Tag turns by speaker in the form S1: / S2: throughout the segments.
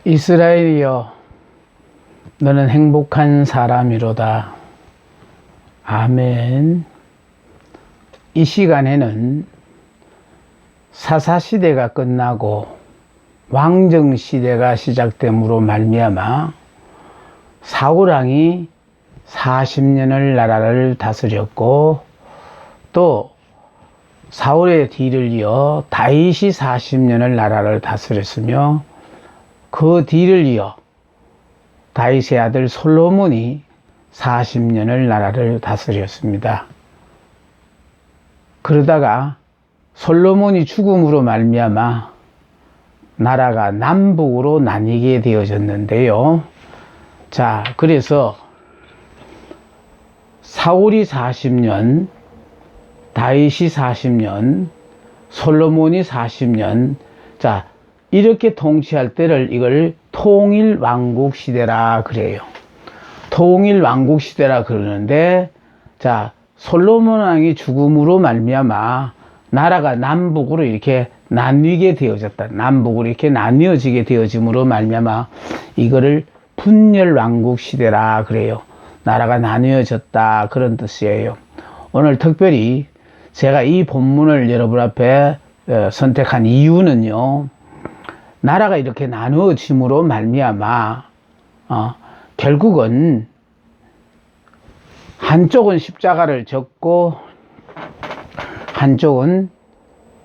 S1: 이스라엘이여, 너는 행복한 사람이로다. 아멘. 이 시간에는 사사시대가 끝나고 왕정시대가 시작됨으로 말미암아 사울왕이 40년을 나라를 다스렸고, 또 사울의 뒤를 이어 다윗이 40년을 나라를 다스렸으며, 그 뒤를 이어 다윗의 아들 솔로몬이 40년을 나라를 다스렸습니다. 그러다가 솔로몬이 죽음으로 말미암아 나라가 남북으로 나뉘게 되어졌는데요. 자, 그래서 사울이 40년, 다윗이 40년, 솔로몬이 40년, 자, 이렇게 통치할 때를 이걸 통일왕국시대라 그래요. 통일왕국시대라 그러는데, 자, 솔로몬 왕이 죽음으로 말미암아 나라가 남북으로 이렇게 나뉘게 되어졌다. 남북으로 이렇게 나뉘어지게 되어짐으로 말미암아 이거를 분열왕국시대라 그래요. 나라가 나뉘어졌다, 그런 뜻이에요. 오늘 특별히 제가 이 본문을 여러분 앞에 선택한 이유는요, 나라가 이렇게 나누어짐으로 말미암아 결국은 한쪽은 십자가를 졌고 한쪽은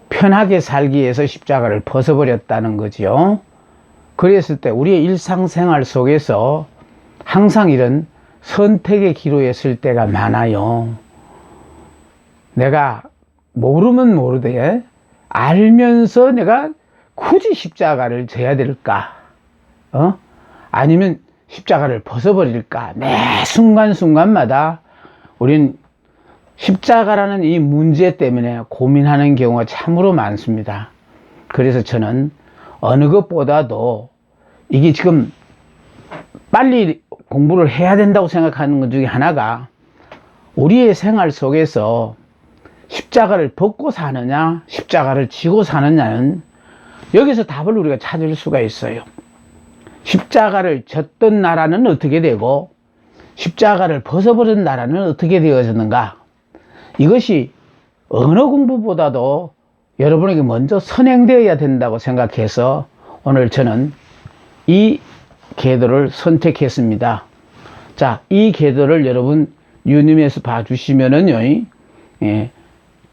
S1: 편하게 살기 위해서 십자가를 벗어버렸다는 거지요. 그랬을 때 우리의 일상생활 속에서 항상 이런 선택의 기로에 설 때가 많아요. 내가 모르면 모르되 알면서 내가 굳이 십자가를 져야 될까? 아니면 십자가를 벗어버릴까? 매 순간순간마다 우린 십자가라는 이 문제 때문에 고민하는 경우가 참으로 많습니다. 그래서 저는 어느 것보다도 이게 지금 빨리 공부를 해야 된다고 생각하는 것 중에 하나가, 우리의 생활 속에서 십자가를 벗고 사느냐 십자가를 지고 사느냐는 여기서 답을 우리가 찾을 수가 있어요. 십자가를 졌던 나라는 어떻게 되고 십자가를 벗어버린 나라는 어떻게 되어졌는가, 이것이 언어 공부보다도 여러분에게 먼저 선행되어야 된다고 생각해서 오늘 저는 이 계도를 선택했습니다. 자, 이 계도를 여러분 유님에서 봐주시면은요,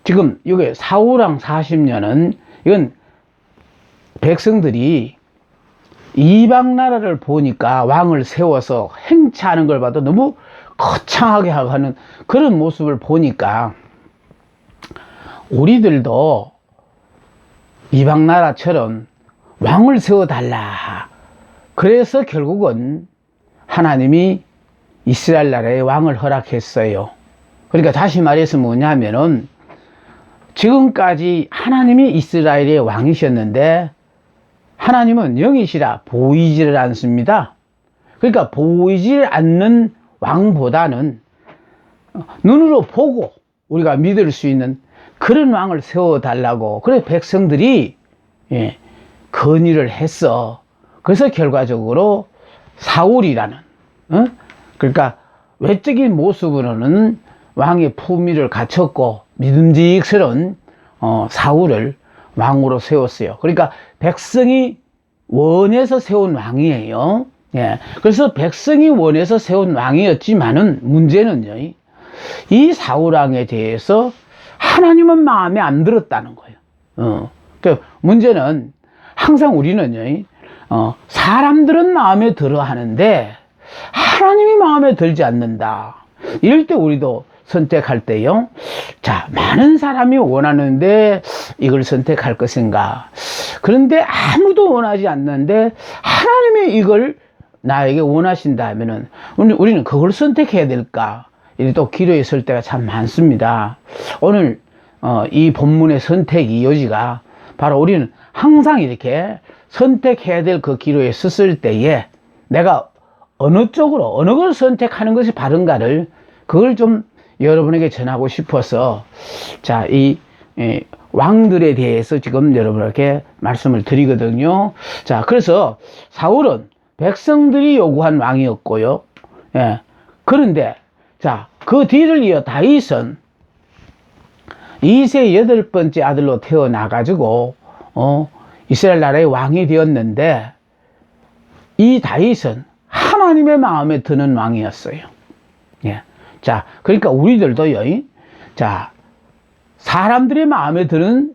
S1: 지금 여기 사울왕 40년은 이건 백성들이 이방 나라를 보니까 왕을 세워서 행차하는 걸 봐도 너무 거창하게 하는 그런 모습을 보니까 우리들도 이방 나라처럼 왕을 세워달라. 그래서 결국은 하나님이 이스라엘 나라에 왕을 허락했어요. 그러니까 다시 말해서 뭐냐면은, 지금까지 하나님이 이스라엘의 왕이셨는데 하나님은 영이시라 보이지를 않습니다. 그러니까 보이지 않는 왕보다는 눈으로 보고 우리가 믿을 수 있는 그런 왕을 세워달라고, 그래 백성들이 건의를 했어. 그래서 결과적으로 사울이라는, 그러니까 외적인 모습으로는 왕의 품위를 갖췄고 믿음직스러운 사울을 왕으로 세웠어요. 그러니까 백성이 원해서 세운 왕이에요. 그래서 백성이 원해서 세운 왕이었지만은 문제는요, 이 사울왕에 대해서 하나님은 마음에 안 들었다는 거예요. 그 문제는 항상 우리는요, 사람들은 마음에 들어 하는데 하나님이 마음에 들지 않는다. 이럴 때 우리도 선택할 때요, 자, 많은 사람이 원하는데 이걸 선택할 것인가? 그런데 아무도 원하지 않는데 하나님이 이걸 나에게 원하신다 하면은 우리는 그걸 선택해야 될까? 이렇게 또 기도에 설 때가 참 많습니다. 오늘 이 본문의 선택이 요지가 바로 우리는 항상 이렇게 선택해야 될 그 기로에 섰을 때에 내가 어느 쪽으로 어느 걸 선택하는 것이 바른가를, 그걸 좀 여러분에게 전하고 싶어서, 자, 왕들에 대해서 지금 여러분에게 말씀을 드리거든요. 자, 그래서 사울은 백성들이 요구한 왕이었고요. 예. 그런데, 자, 그 뒤를 이어 다윗은 2세 8번째 아들로 태어나가지고, 이스라엘 나라의 왕이 되었는데, 이 다윗은 하나님의 마음에 드는 왕이었어요. 예. 자, 그러니까 우리들도요, 자, 사람들의 마음에 드는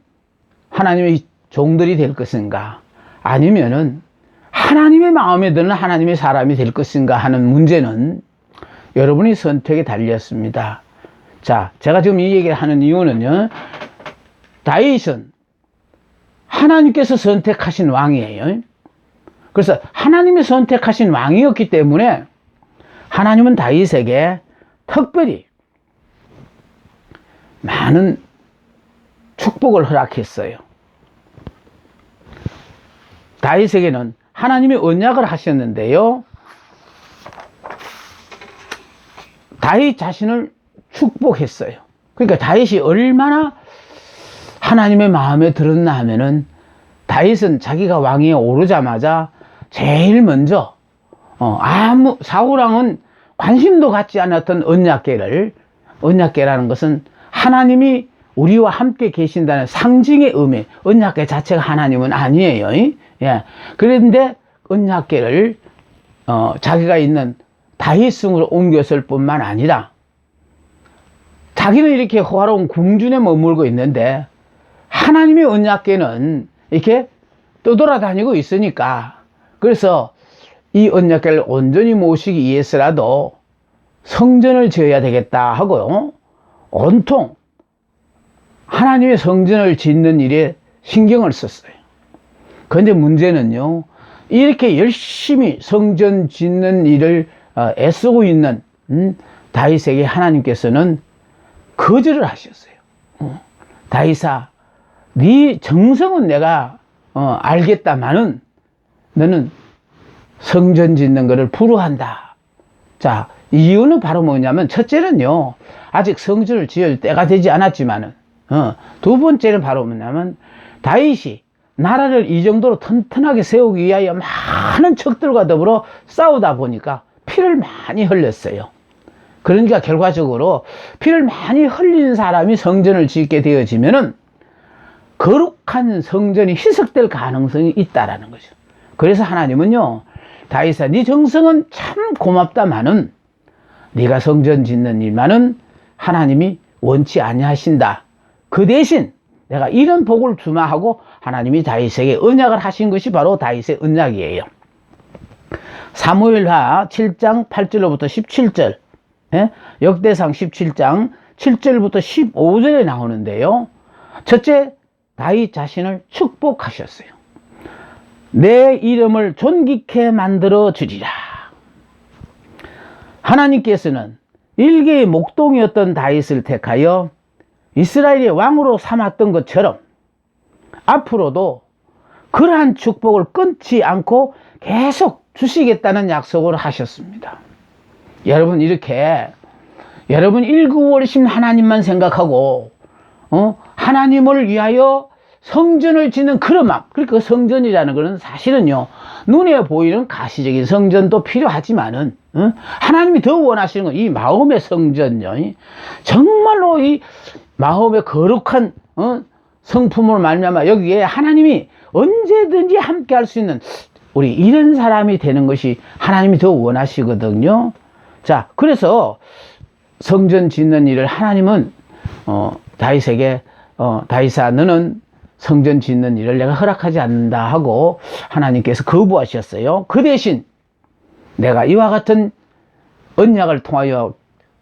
S1: 하나님의 종들이 될 것인가, 아니면은 하나님의 마음에 드는 하나님의 사람이 될 것인가 하는 문제는 여러분의 선택에 달렸습니다. 자, 제가 지금 이 얘기를 하는 이유는요, 다윗은 하나님께서 선택하신 왕이에요. 그래서 하나님이 선택하신 왕이었기 때문에 하나님은 다윗에게 특별히 많은 축복을 허락했어요. 다윗에게는 하나님이 언약을 하셨는데요, 다윗 자신을 축복했어요. 그러니까 다윗이 얼마나 하나님의 마음에 들었나 하면은, 다윗은 자기가 왕위에 오르자마자 제일 먼저 사울왕은 관심도 갖지 않았던 언약궤라는 것은 하나님이 우리와 함께 계신다는 상징의 의미, 언약궤 자체가 하나님은 아니에요. 예. 그런데 언약궤를 자기가 있는 다윗성으로 옮겼을 뿐만 아니라, 자기는 이렇게 호화로운 궁전에 머물고 있는데 하나님의 언약궤는 이렇게 떠돌아다니고 있으니까, 그래서 이 언약궤를 온전히 모시기 위해서라도 성전을 지어야 되겠다 하고요, 온통 하나님의 성전을 짓는 일에 신경을 썼어요. 그런데 문제는요, 이렇게 열심히 성전 짓는 일을 애쓰고 있는 다윗에게 하나님께서는 거절을 하셨어요. 다윗아, 네 정성은 내가 알겠다마는 너는 성전 짓는 것을 불허한다. 자, 이유는 바로 뭐냐면, 첫째는요, 아직 성전을 지을 때가 되지 않았지만은, 두 번째는 바로 뭐냐면, 다윗이 나라를 이 정도로 튼튼하게 세우기 위하여 많은 적들과 더불어 싸우다 보니까 피를 많이 흘렸어요. 그러니까 결과적으로 피를 많이 흘린 사람이 성전을 짓게 되어지면은 거룩한 성전이 희석될 가능성이 있다라는 거죠. 그래서 하나님은요, 다윗아, 네 정성은 참 고맙다마는 네가 성전 짓는 일만은 하나님이 원치 아니하신다. 그 대신 내가 이런 복을 주마 하고 하나님이 다윗에게 언약을 하신 것이 바로 다윗의 언약이에요. 사무엘하 7장 8절로부터 17절, 역대상 17장 7절부터 15절에 나오는데요, 첫째, 다윗 자신을 축복하셨어요. 내 이름을 존귀케 만들어 주리라. 하나님께서는 일개의 목동이었던 다윗을 택하여 이스라엘의 왕으로 삼았던 것처럼 앞으로도 그러한 축복을 끊지 않고 계속 주시겠다는 약속을 하셨습니다. 여러분, 이렇게 여러분 일구월심 하나님만 생각하고 하나님을 위하여 성전을 짓는 그런 마음, 그러니까 성전이라는 것은 사실은요, 눈에 보이는 가시적인 성전도 필요하지만은 하나님이 더 원하시는 건 이 마음의 성전요, 정말로 이 마음의 거룩한 성품을 말미암아 여기에 하나님이 언제든지 함께 할 수 있는 우리 이런 사람이 되는 것이 하나님이 더 원하시거든요. 자, 그래서 성전 짓는 일을 하나님은 다윗에게 다윗아, 너는 성전 짓는 일을 내가 허락하지 않는다 하고 하나님께서 거부하셨어요. 그 대신 내가 이와 같은 언약을 통하여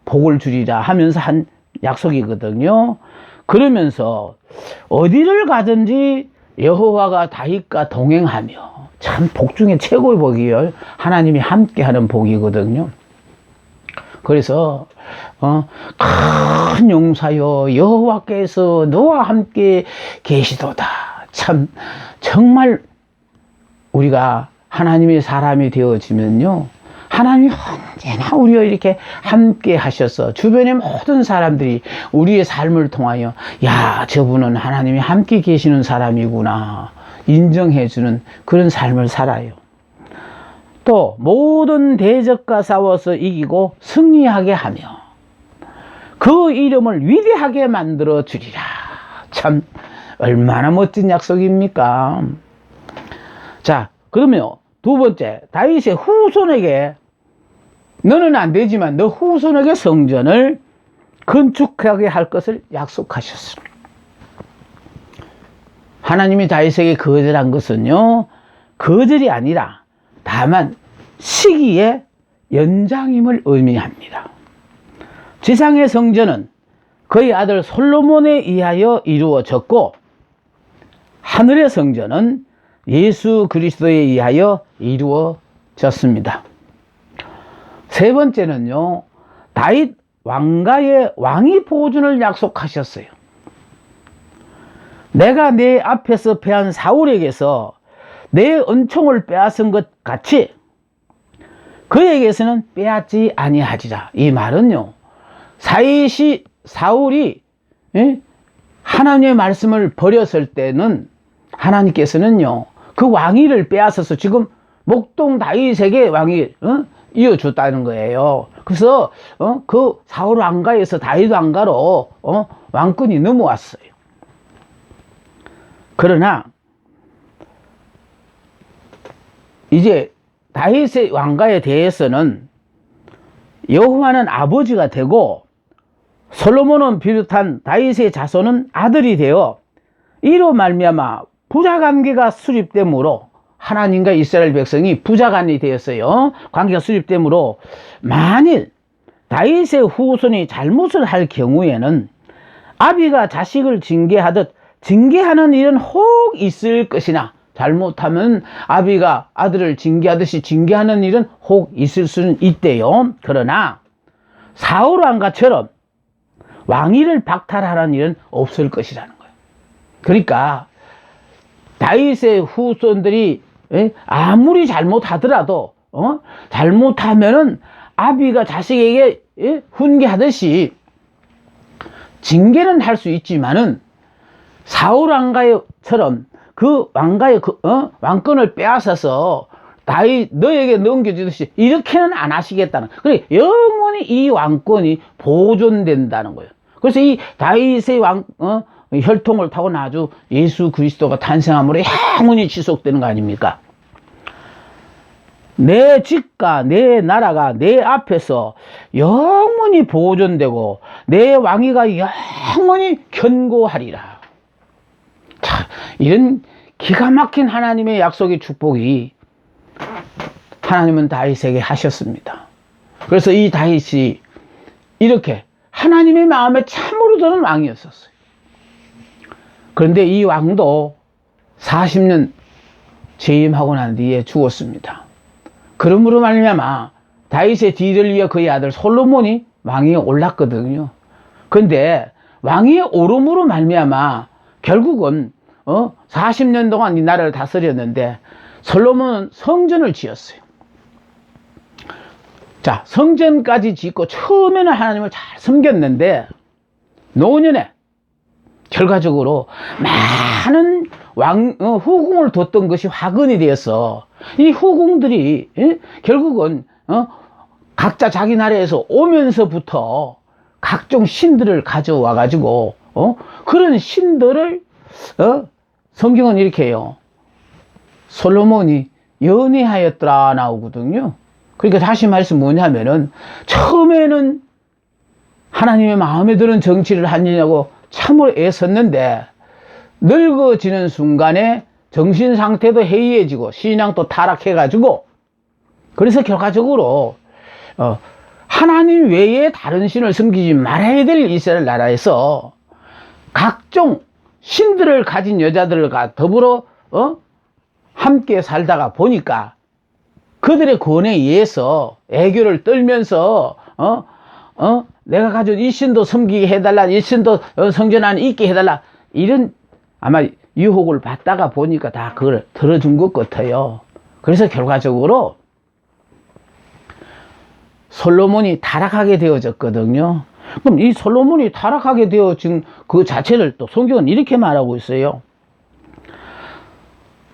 S1: 복을 주리라 하면서 한 약속이거든요. 그러면서 어디를 가든지 여호와가 다윗과 동행하며, 참 복 중에 최고의 복이요, 하나님이 함께하는 복이거든요. 그래서 큰 용사여 여호와께서 너와 함께 계시도다. 참 정말 우리가 하나님의 사람이 되어지면요, 하나님이 언제나 우리와 이렇게 함께 하셔서 주변의 모든 사람들이 우리의 삶을 통하여 야, 저분은 하나님이 함께 계시는 사람이구나 인정해주는 그런 삶을 살아요. 또 모든 대적과 싸워서 이기고 승리하게 하며 그 이름을 위대하게 만들어 주리라. 참 얼마나 멋진 약속입니까? 자, 그러면 두 번째, 다윗의 후손에게 너는 안 되지만 너 후손에게 성전을 건축하게 할 것을 약속하셨습니다. 하나님이 다윗에게 거절한 것은요, 거절이 아니라 다만 시기의 연장임을 의미합니다. 지상의 성전은 그의 아들 솔로몬에 의하여 이루어졌고 하늘의 성전은 예수 그리스도에 의하여 이루어졌습니다. 세 번째는요, 다윗 왕가의 왕위 보존을 약속하셨어요. 내가 내 앞에서 패한 사울에게서 내 은총을 빼앗은 것 같이 그에게서는 빼앗지 아니하리라. 이 말은요, 사울이 하나님의 말씀을 버렸을 때는 하나님께서는요 그 왕위를 빼앗아서 지금 목동 다윗에게 왕위 이어줬다는 거예요. 그래서 그 사울 왕가에서 다윗 왕가로 왕권이 넘어왔어요. 그러나 이제 다윗의 왕가에 대해서는 여호와는 아버지가 되고 솔로몬은 비롯한 다윗의 자손은 아들이 되어 이로 말미암아 부자관계가 수립되므로 하나님과 이스라엘 백성이 부자간이 되었어요. 관계가 수립되므로 만일 다윗의 후손이 잘못을 할 경우에는 아비가 자식을 징계하듯 징계하는 일은 혹 있을 것이나 잘못하면 아비가 아들을 징계하듯이 징계하는 일은 혹 있을 수는 있대요. 그러나 사울 왕가처럼 왕위를 박탈하는 일은 없을 것이라는 거예요. 그러니까 다윗의 후손들이 아무리 잘못하더라도 잘못하면은 아비가 자식에게 훈계하듯이 징계는 할 수 있지만은 사울 왕가처럼 그 왕가의 왕권을 빼앗아서 다윗 너에게 넘겨주듯이 이렇게는 안 하시겠다는. 그래 영원히 이 왕권이 보존된다는 거예요. 그래서 이 다윗의 혈통을 타고 아주 예수 그리스도가 탄생함으로 영원히 지속되는 거 아닙니까? 내 집과 내 나라가 내 앞에서 영원히 보존되고 내 왕위가 영원히 견고하리라. 자, 이런 기가 막힌 하나님의 약속의 축복이 하나님은 다윗에게 하셨습니다. 그래서 이 다윗이 이렇게 하나님의 마음에 참으로 드는 왕이었었어요. 그런데 이 왕도 40년 재임하고 난 뒤에 죽었습니다. 그러므로 말미암아 다윗의 뒤를 이어 그의 아들 솔로몬이 왕위에 올랐거든요. 그런데 왕위에 오름으로 말미암아 결국은 40년 동안 이 나라를 다스렸는데 솔로몬은 성전을 지었어요. 자, 성전까지 짓고 처음에는 하나님을 잘 섬겼는데 노년에 결과적으로 많은 후궁을 뒀던 것이 화근이 되어서 이 후궁들이 결국은 각자 자기 나라에서 오면서부터 각종 신들을 가져와 가지고 그런 신들을 성경은 이렇게 해요. 솔로몬이 연애하였더라 나오거든요. 그러니까 다시 말씀 뭐냐면은 처음에는 하나님의 마음에 드는 정치를 하느냐고 참으로 애썼는데 늙어지는 순간에 정신 상태도 해이해지고 신앙도 타락해가지고 그래서 결과적으로 하나님 외에 다른 신을 섬기지 말아야 될 이스라엘 나라에서 각종 신들을 가진 여자들과 더불어 함께 살다가 보니까 그들의 권해에 의해서 애교를 떨면서 내가 가진 이 신도 섬기게 해달라, 이 신도 성전 안에 있게 해달라, 이런 아마 유혹을 받다가 보니까 다 그걸 들어준 것 같아요. 그래서 결과적으로 솔로몬이 타락하게 되어졌거든요. 그럼 이 솔로몬이 타락하게 되어진 그 자체를 또 성경은 이렇게 말하고 있어요.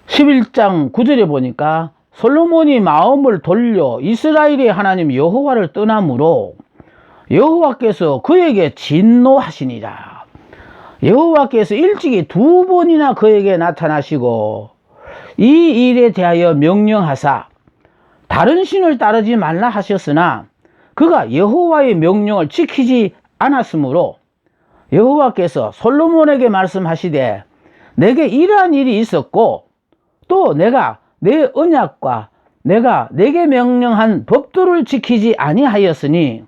S1: 11장 9절에 보니까 솔로몬이 마음을 돌려 이스라엘의 하나님 여호와를 떠나므로 여호와께서 그에게 진노하시니라. 여호와께서 일찍이 2번이나 그에게 나타나시고 이 일에 대하여 명령하사 다른 신을 따르지 말라 하셨으나 그가 여호와의 명령을 지키지 않았으므로 여호와께서 솔로몬에게 말씀하시되 내게 이러한 일이 있었고 또 내가 내 언약과 내가 내게 명령한 법도를 지키지 아니하였으니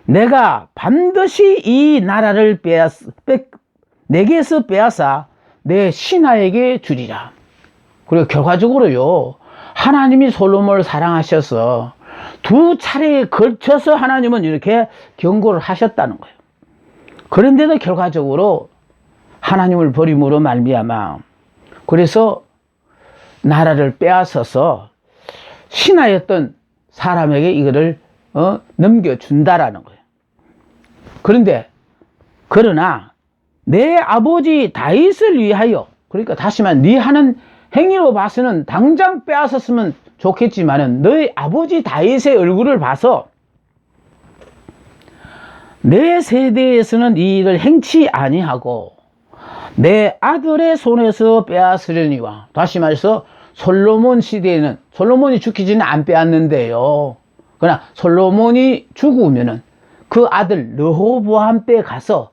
S1: 내가 반드시 이 나라를 내게서 빼앗아 내 신하에게 주리라. 그리고 결과적으로요, 하나님이 솔로몬을 사랑하셔서 2차례에 걸쳐서 하나님은 이렇게 경고를 하셨다는 거예요. 그런데도 결과적으로 하나님을 버림으로 말미암아 그래서 나라를 빼앗아서 신하였던 사람에게 이거를 넘겨준다라는 거예요. 그러나 내 아버지 다윗을 위하여, 그러니까 다시 말하면 네 하는 행위로 봐서는 당장 빼앗았으면 좋겠지만은 너희 아버지 다윗의 얼굴을 봐서 내 세대에서는 이 일을 행치 아니하고 내 아들의 손에서 빼앗으려니와, 다시 말해서 솔로몬 시대에는 솔로몬이 죽기 전에 안 빼앗는데요. 그러나 솔로몬이 죽으면은 그 아들 르호보암 때 가서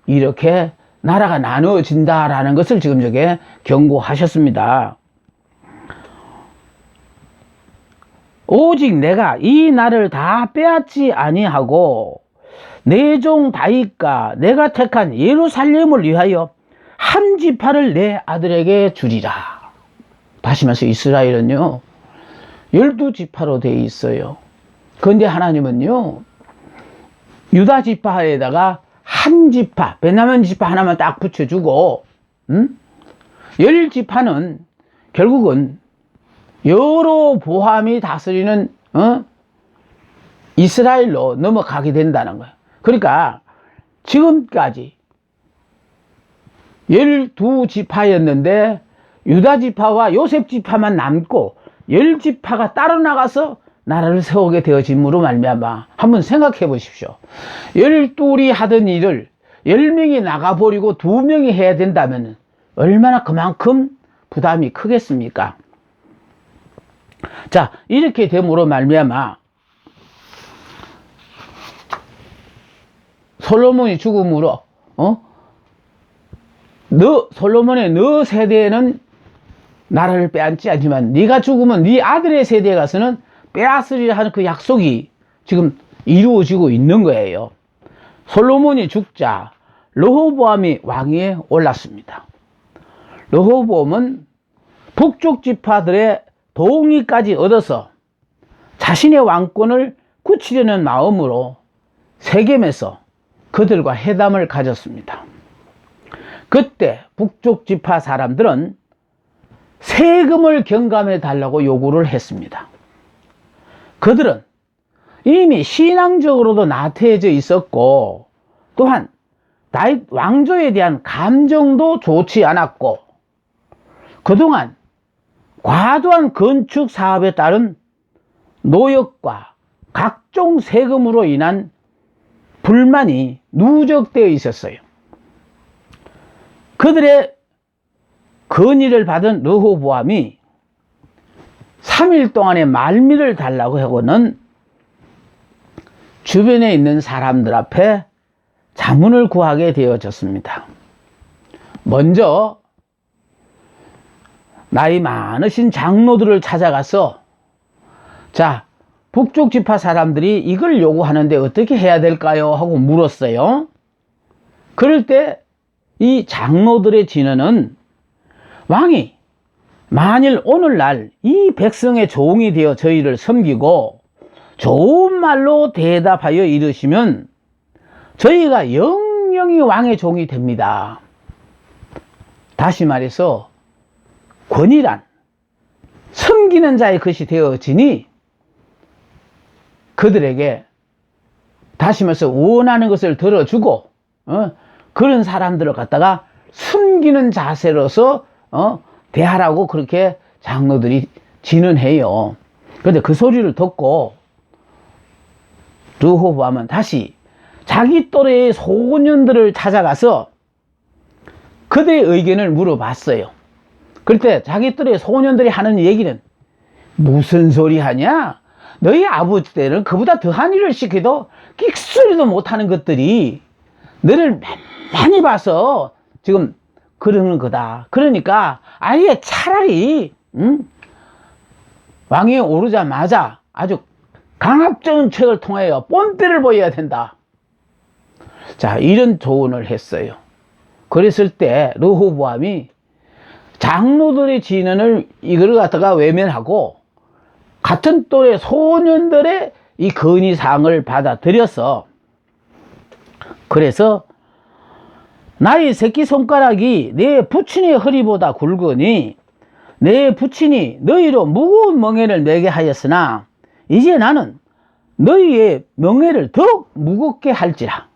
S1: 이렇게 나라가 나누어진다라는 것을 지금 저게 경고하셨습니다. 오직 내가 이 나를 다 빼앗지 아니하고 내 종 다윗과 내가 택한 예루살렘을 위하여 한 지파를 내 아들에게 주리라. 다시 말해서 이스라엘은요 12지파로 되어 있어요. 그런데 하나님은요 유다 지파에다가 한 지파, 베냐민 지파 하나만 딱 붙여주고 10지파는 결국은 여로보암이 다스리는 이스라엘로 넘어가게 된다는 거예요. 그러니까 지금까지 12지파였는데 유다 지파와 요셉 지파만 남고 10지파가 따로 나가서 나라를 세우게 되어짐으로 말미암아 한번 생각해 보십시오. 12이 하던 일을 10명이 나가버리고 2명이 해야 된다면 얼마나 그만큼 부담이 크겠습니까? 자, 이렇게 됨으로 말미암아 솔로몬이 죽음으로 솔로몬의 너 세대에는 나라를 빼앗지 않지만 네가 죽으면 네 아들의 세대에 가서는 빼앗으리라 하는 그 약속이 지금 이루어지고 있는 거예요. 솔로몬이 죽자 르호보암이 왕위에 올랐습니다. 르호보암은 북쪽 지파들의 동의까지 얻어서 자신의 왕권을 굳히려는 마음으로 세겜에서 그들과 회담을 가졌습니다. 그때 북쪽 지파 사람들은 세금을 경감해 달라고 요구를 했습니다. 그들은 이미 신앙적으로도 나태해져 있었고 또한 다윗 왕조에 대한 감정도 좋지 않았고 그동안 과도한 건축 사업에 따른 노역과 각종 세금으로 인한 불만이 누적되어 있었어요. 그들의 건의를 받은 르호보암이 3일 동안의 말미를 달라고 하고는 주변에 있는 사람들 앞에 자문을 구하게 되어졌습니다. 먼저 나이 많으신 장로들을 찾아가서 자, 북쪽 지파 사람들이 이걸 요구하는데 어떻게 해야 될까요? 하고 물었어요. 그럴 때 이 장로들의 진언은 왕이 만일 오늘날 이 백성의 종이 되어 저희를 섬기고 좋은 말로 대답하여 이르시면 저희가 영영이 왕의 종이 됩니다. 다시 말해서 권위란 섬기는 자의 것이 되어지니 그들에게 다시 말해서 원하는 것을 들어주고 그런 사람들을 갖다가 숨기는 자세로서 대하라고 그렇게 장로들이 진언해요. 그런데 그 소리를 듣고 르호보암은 다시 자기 또래의 소년들을 찾아가서 그들의 의견을 물어봤어요. 그럴 때 자기 또래의 소년들이 하는 얘기는 무슨 소리 하냐? 너희 아버지 때는 그보다 더한 일을 시켜도 끽소리도 못하는 것들이 너를 많이 봐서 지금 그러는 거다. 그러니까 아예 차라리 왕위에 오르자마자 아주 강압정책을 통하여 뽐때를 보여야 된다. 자, 이런 조언을 했어요. 그랬을 때 르호보암이 장로들의 진언을 이걸 갖다가 외면하고 같은 또래 소년들의 이 건의사항을 받아들여서 그래서 나의 새끼손가락이 내 부친의 허리보다 굵으니 내 부친이 너희로 무거운 멍에를 매게 하였으나 이제 나는 너희의 멍에를 더욱 무겁게 할지라.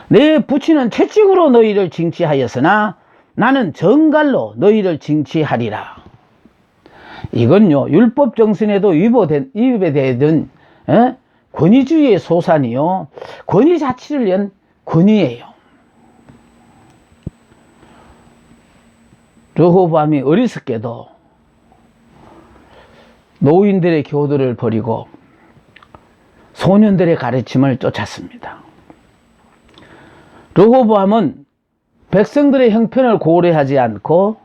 S1: 내 부친은 채찍으로 너희를 징치하였으나 나는 정갈로 너희를 징치하리라. 이건요 율법 정신에도 위배되던 권위주의의 소산이요 권위 자체를 위한 권위예요. 르호보암이 어리석게도 노인들의 교도를 버리고 소년들의 가르침을 쫓았습니다. 르호보암은 백성들의 형편을 고려하지 않고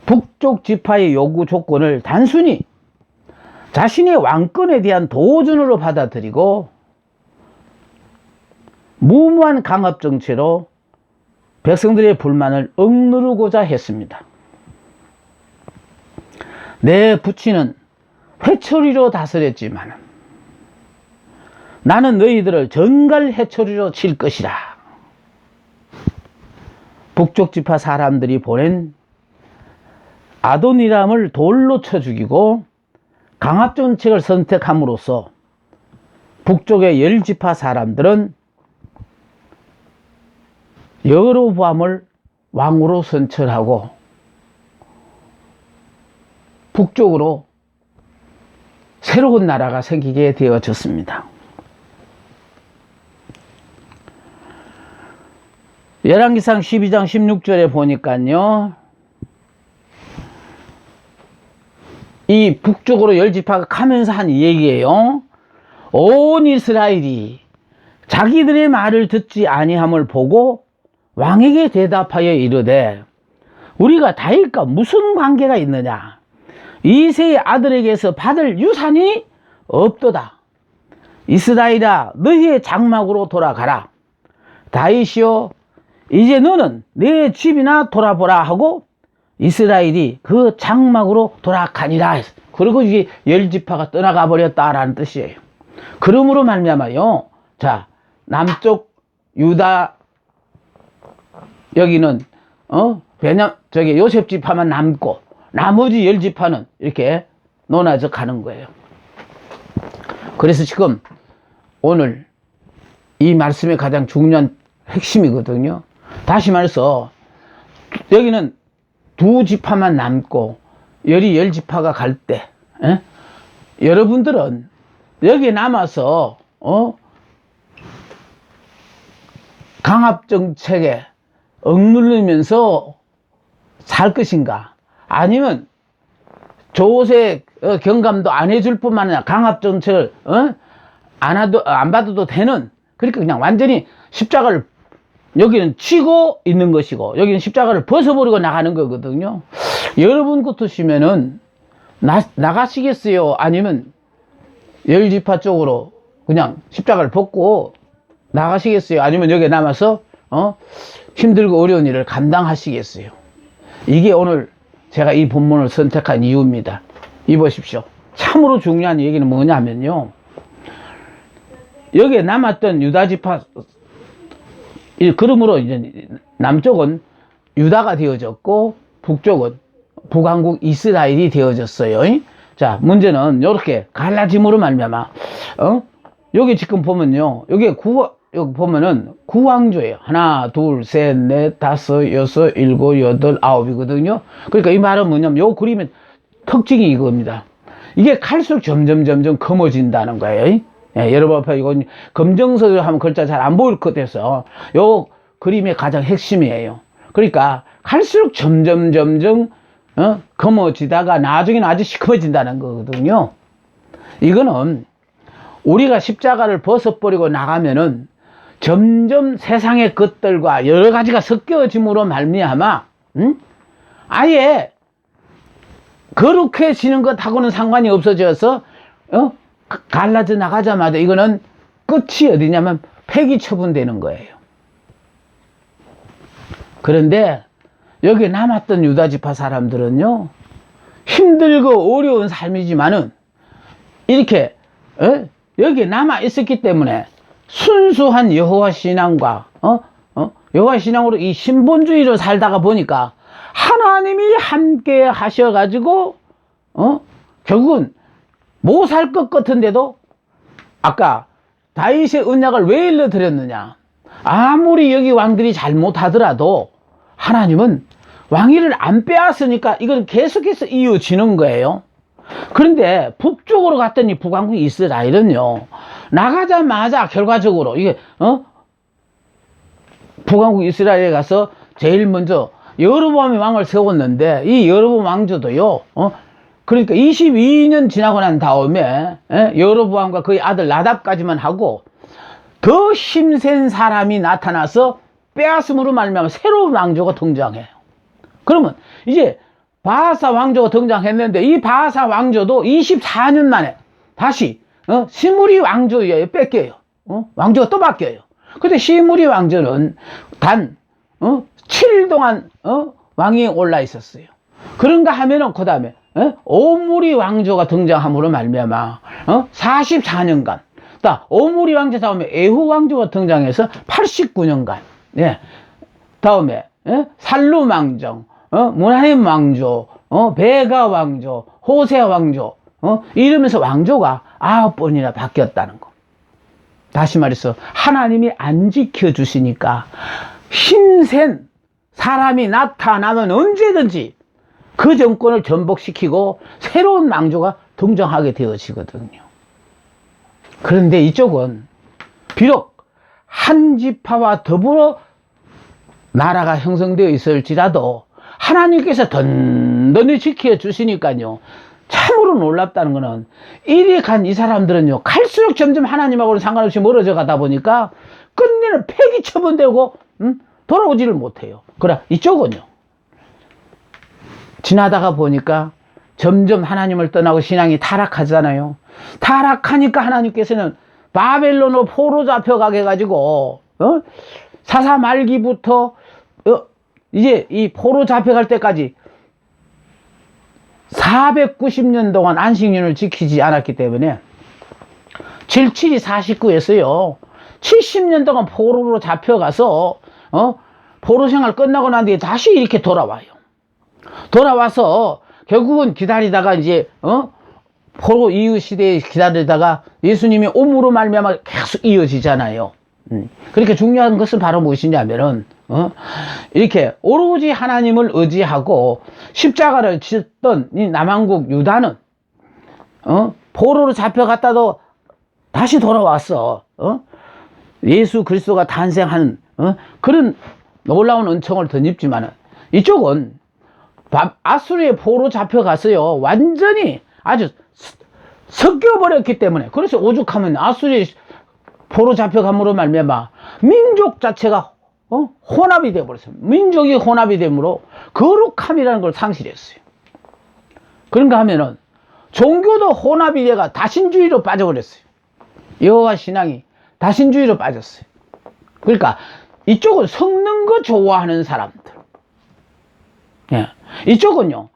S1: 북쪽 지파의 요구 조건을 단순히 자신의 왕권에 대한 도전으로 받아들이고 무모한 강압 정치로 백성들의 불만을 억누르고자 했습니다. 내 부친은 회초리로 다스렸지만 나는 너희들을 정갈 회초리로 칠 것이라. 북쪽 지파 사람들이 보낸 아도니람을 돌로 쳐 죽이고 강압 정책을 선택함으로써 북쪽의 10지파 사람들은 여로보암을 왕으로 선출하고 북쪽으로 새로운 나라가 생기게 되어졌습니다. 열왕기상 12장 16절에 보니까요 이 북쪽으로 10지파가 가면서 한 얘기예요. 온 이스라엘이 자기들의 말을 듣지 아니함을 보고 왕에게 대답하여 이르되 우리가 다윗과 무슨 관계가 있느냐? 이새의 아들에게서 받을 유산이 없도다. 이스라엘아 너희의 장막으로 돌아가라. 다윗이여 이제 너는 내 집이나 돌아보라 하고 이스라엘이 그 장막으로 돌아가니라. 그리고 이게 10지파가 떠나가 버렸다라는 뜻이에요. 그러므로 말미암아요. 자, 남쪽 유다 여기는 요셉 지파만 남고 나머지 10지파는 이렇게 논아져 가는 거예요. 그래서 지금 오늘 이 말씀의 가장 중요한 핵심이거든요. 다시 말해서 여기는 2지파만 남고 10지파가 갈 때 여러분들은 여기에 남아서 강압정책에 억누르면서 살 것인가? 아니면 조세 경감도 안 해줄 뿐만 아니라 강압정책을 안 받아도 되는, 그러니까 그냥 완전히 십자가를 여기는 치고 있는 것이고 여기는 십자가를 벗어버리고 나가는 거거든요. 여러분 같으시면은 나가시겠어요? 아니면 10지파 쪽으로 그냥 십자가를 벗고 나가시겠어요? 아니면 여기에 남아서 힘들고 어려운 일을 감당하시겠어요? 이게 오늘 제가 이 본문을 선택한 이유입니다. 이보십시오. 참으로 중요한 얘기는 뭐냐면요, 여기에 남았던 유다지파, 그러므로 이제 남쪽은 유다가 되어졌고 북쪽은 북왕국 이스라엘이 되어졌어요. 자, 문제는 요렇게 갈라짐으로 말미암아, 여기 지금 보면요. 여기 보면은 구왕조예요. 하나, 둘, 셋, 넷, 다섯, 여섯, 일곱, 여덟, 아홉이거든요. 그러니까 이 말은 뭐냐면 요 그림의 특징이 이겁니다. 이게 갈수록 점점 검어진다는 거예요. 예, 여러분 앞에 이건 검정색으로 하면 글자 잘 안 보일 것 같아서 요 그림의 가장 핵심이에요. 그러니까 갈수록 점점 검어지다가 나중에는 아주 시커머진다는 거거든요. 이거는 우리가 십자가를 벗어버리고 나가면은 점점 세상의 것들과 여러 가지가 섞여짐으로 말미암아 아예 거룩해지는 것하고는 상관이 없어져서 갈라져 나가자마자 이거는 끝이 어디냐면 폐기 처분되는 거예요. 그런데 여기 남았던 유다지파 사람들은요, 힘들고 어려운 삶이지만은 이렇게 여기 남아 있었기 때문에 순수한 여호와 신앙과 여호와 신앙으로 이 신본주의로 살다가 보니까 하나님이 함께 하셔가지고 결국은 못 살 것 같은데도 아까 다윗의 언약을 왜 일러드렸느냐, 아무리 여기 왕들이 잘못하더라도 하나님은 왕위를 안 빼앗으니까 이건 계속해서 이어지는 거예요. 그런데 북쪽으로 갔더니 북왕국 이스라엘은요, 나가자마자 결과적으로 이게 북왕국 이스라엘에 가서 제일 먼저 여로보암이 왕을 세웠는데 이 여로보암 왕조도요, 그러니까 22년 지나고 난 다음에 여로보암과 그의 아들 나답까지만 하고 더 힘센 사람이 나타나서 빼앗음으로 말미암아 새로운 왕조가 등장해요. 그러면 이제 바하사 왕조가 등장했는데 이 바하사 왕조도 24년 만에 다시 시므리 왕조에 뺏겨요. 왕조가 또 바뀌어요. 근데 시므리 왕조는 단 7일 동안 왕위에 올라 있었어요. 그런가 하면은 그 다음에 오므리 왕조가 등장함으로 말미암아 44년간, 오므리 왕조 다음에 에후 왕조가 등장해서 89년간, 예, 다음에 살룸 왕정, 무나임 왕조, 베가 왕조, 호세 왕조, 이러면서 왕조가 9번이나 바뀌었다는 거. 다시 말해서 하나님이 안 지켜주시니까 힘센 사람이 나타나면 언제든지 그 정권을 전복시키고 새로운 왕조가 등장하게 되어지거든요. 그런데 이쪽은 비록 한 지파와 더불어 나라가 형성되어 있을지라도 하나님께서 든든히 지켜주시니까요, 참으로 놀랍다는 거는 이리 간 이 사람들은요, 갈수록 점점 하나님하고는 상관없이 멀어져 가다 보니까 끝내는 폐기 처분되고 돌아오지를 못해요. 그러나 이쪽은요, 지나다가 보니까 점점 하나님을 떠나고 신앙이 타락하잖아요. 타락하니까 하나님께서는 바벨론으로 포로 잡혀가게 해가지고 사사 말기부터 이제 이 포로 잡혀갈 때까지 490년 동안 안식년을 지키지 않았기 때문에 77이 49에서요 70년 동안 포로로 잡혀가서 포로 생활 끝나고 난 뒤에 다시 이렇게 돌아와요. 돌아와서 결국은 기다리다가 이제 포로 이후 시대에 기다리다가 예수님이 옴으로 말미암아 계속 이어지잖아요. 그렇게 중요한 것은 바로 무엇이냐면은 이렇게 오로지 하나님을 의지하고 십자가를 졌던 이 남왕국 유다는 포로로 잡혀갔다도 다시 돌아왔어. 예수 그리스도가 탄생하는 그런 놀라운 은총을 덧입지만은 이쪽은 아수르의 포로 잡혀갔어요. 완전히 아주 섞여버렸기 때문에, 그래서 오죽하면 아수르의 포로 잡혀감으로 말미암아 민족 자체가 혼합이 되어버렸어요. 민족이 혼합이 되므로 거룩함이라는 걸 상실했어요. 그런가 하면은 종교도 혼합이 돼가 다신주의로 빠져버렸어요. 여호와 신앙이 다신주의로 빠졌어요. 그러니까 이쪽은 섞는 거 좋아하는 사람들, 예. 이쪽은요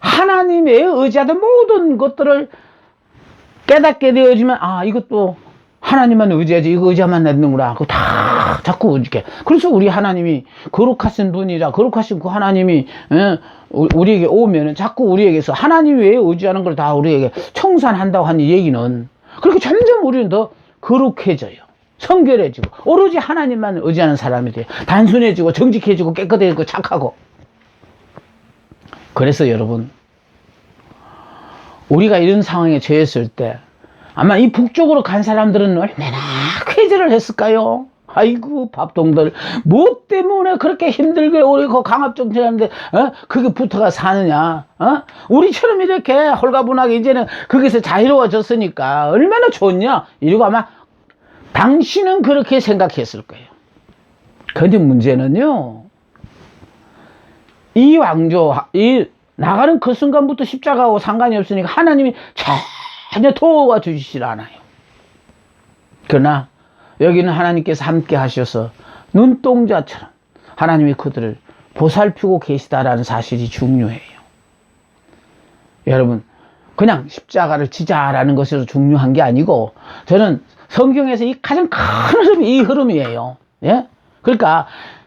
S1: 하나님의 의지하던 모든 것들을 깨닫게 되어지면 이것도 하나님만 의지하지 이거 의지하면 안 되는구나. 그거 다 자꾸 이렇게. 그래서 우리 하나님이 거룩하신 분이라 거룩하신 그 하나님이 우리에게 오면은 자꾸 우리에게서 하나님 외에 의지하는 걸 다 우리에게 청산한다고 하는 얘기는 그렇게 점점 우리는 더 거룩해져요. 성결해지고 오로지 하나님만 의지하는 사람이 돼요. 단순해지고 정직해지고 깨끗해지고 착하고. 그래서 여러분 우리가 이런 상황에 처했을 때 아마 이 북쪽으로 간 사람들은 얼마나 쾌재를 했을까요? 아이고 밥통들 뭐 때문에 그렇게 힘들게 우리 그 강압정치하는데 그게 붙어가 사느냐? 우리처럼 이렇게 홀가분하게 이제는 거기서 자유로워졌으니까 얼마나 좋냐? 이러고 아마 당신은 그렇게 생각했을 거예요. 근데 문제는요, 이 왕조, 나가는 그 순간부터 십자가하고 상관이 없으니까 하나님이 전혀 도와주시질 않아요. 그러나 여기는 하나님께서 함께 하셔서 눈동자처럼 하나님이 그들을 보살피고 계시다라는 사실이 중요해요. 여러분, 그냥 십자가를 지자라는 것이 중요한 게 아니고 저는 성경에서 이 가장 큰 흐름이 이 흐름이에요. 예? 그러니까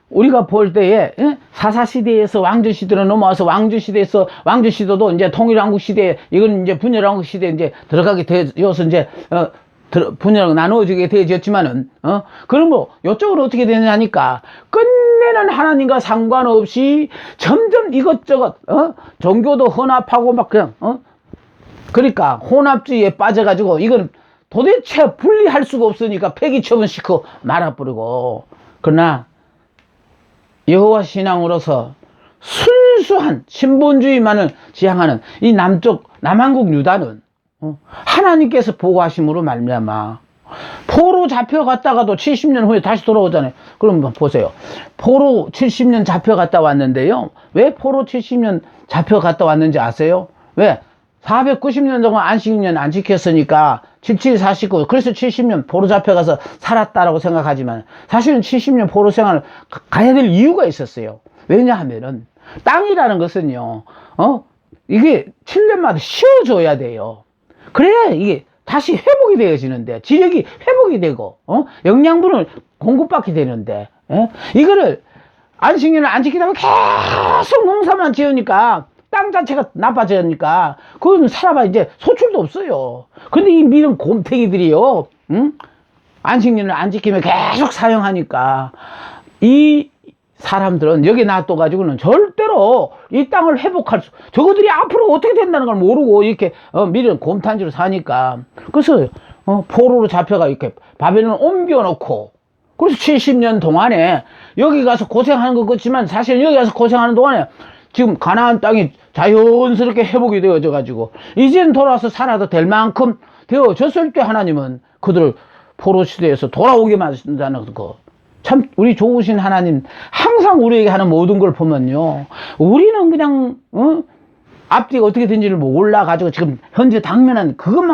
S1: 우리가 볼 때에 사사시대에서 왕조시대로 넘어와서 왕조시대에서 왕조시대도 이제 통일왕국 시대에 이건 이제 분열왕국 시대에 이제 들어가게 되어서 이제 분열하고 나누어지게 되어졌지만은 그럼 뭐 이쪽으로 어떻게 되느냐니까 끝내는 하나님과 상관없이 점점 이것저것 종교도 혼합하고 막 그냥 그러니까 혼합주의에 빠져가지고 이건 도대체 분리할 수가 없으니까 폐기 처분시키고 말아버리고. 그러나 여호와 신앙으로서 순수한 신본주의만을 지향하는 이 남한국 유다는 하나님께서 보호하심으로 말미암아 포로 잡혀갔다가도 70년 후에 다시 돌아오잖아요. 그럼 보세요. 포로 70년 잡혀갔다 왔는데요. 왜 포로 70년 잡혀갔다 왔는지 아세요? 왜? 490년 동안 안식년 안 지켰으니까 77, 49 그래서 70년 포로 잡혀가서 살았다라고 생각하지만 사실은 70년 포로 생활을 가야 될 이유가 있었어요. 왜냐하면은 땅이라는 것은요 이게 7년마다 쉬어줘야 돼요. 그래야 이게 다시 회복이 되어지는데 지력이 회복이 되고 영양분을 공급받게 되는데 이거를 안식년을 안 지키다 보면 계속 농사만 지으니까 땅 자체가 나빠지니까 그건 살아봐 이제 소출도 없어요. 근데 이 미는 곰탱이들이요 안식년을 안 지키면 계속 사용하니까 이 사람들은 여기 놔둬가지고는 절대로 이 땅을 회복할 저거들이 앞으로 어떻게 된다는 걸 모르고 이렇게 미련 곰탄지로 사니까 그래서 포로로 잡혀가 이렇게 바벨론을 옮겨놓고 그래서 70년 동안에 여기 가서 고생하는 것 같지만 사실 여기 가서 고생하는 동안에 지금 가나안 땅이 자연스럽게 회복이 되어져 가지고 이제는 돌아와서 살아도 될 만큼 되어졌을 때 하나님은 그들을 포로 시대에서 돌아오게 만든다는 거. 참 우리 좋으신 하나님 항상 우리에게 하는 모든 걸 보면요 우리는 그냥 앞뒤가 어떻게 된지를 몰라 가지고 지금 현재 당면한 그것만